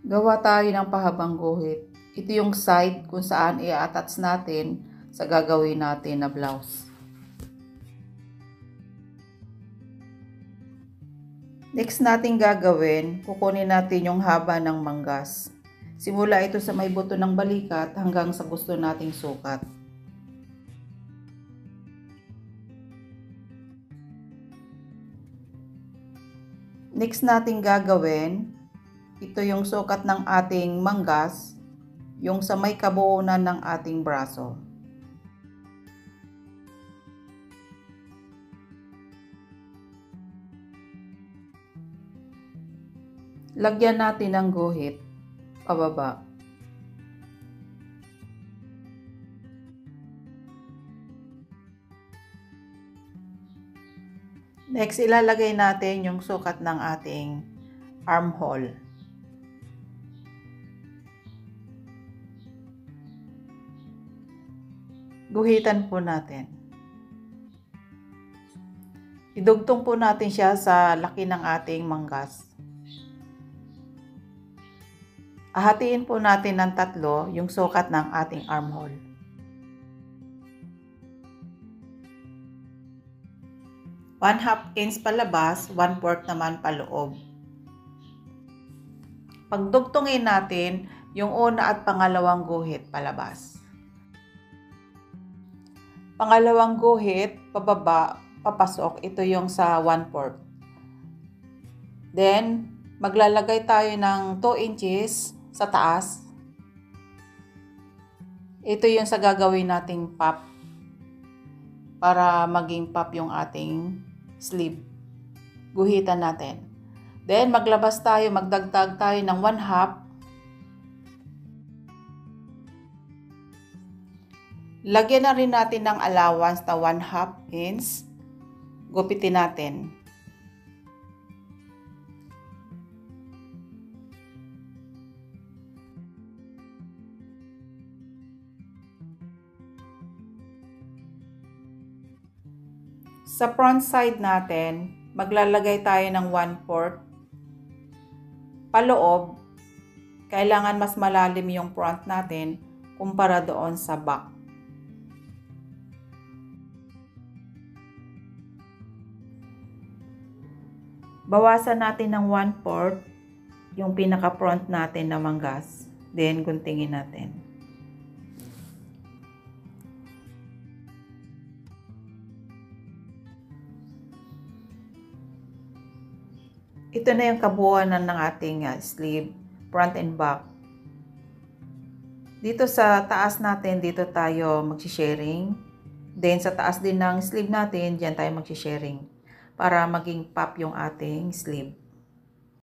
Gawa tayo ng pahabang guhit. Ito yung side kung saan i-attach natin sa gagawin natin na blouse. Next natin gagawin, kukunin natin yung haba ng manggas. Simula ito sa may buto ng balikat hanggang sa gusto nating sukat. Next natin gagawin, ito yung sukat ng ating manggas, yung sa may kabuuan ng ating braso. Lagyan natin ng guhit, pababa. Next, ilalagay natin yung sukat ng ating armhole. Guhitan po natin. Idugtong po natin siya sa laki ng ating manggas. Ahatiin po natin ng 3 yung sukat ng ating armhole. One-half inch palabas, 1/4 naman paloob. Pagdugtungin natin yung una at pangalawang guhit palabas. Pangalawang guhit, pababa, papasok, ito yung sa 1/4. Then, maglalagay tayo ng 2 inches sa taas. Ito yung sa gagawin nating pop para maging pop yung ating sleeve. Guhitan natin. Then, maglabas tayo, magdagdag tayo ng 1/2. Lagyan na rin natin ng allowance na 1/2 inch. Gupitin natin. Sa front side natin, maglalagay tayo ng 1/4 paloob. Kailangan mas malalim yung front natin kumpara doon sa back. Bawasan natin ng 1/4 yung pinaka-front natin na manggas. Then, guntingin natin. Ito na yung kabuuan ng ating sleeve, front and back. Dito sa taas natin, dito tayo mag-sharing. Then sa taas din ng sleeve natin, diyan tayo mag-sharing para maging pop yung ating sleeve.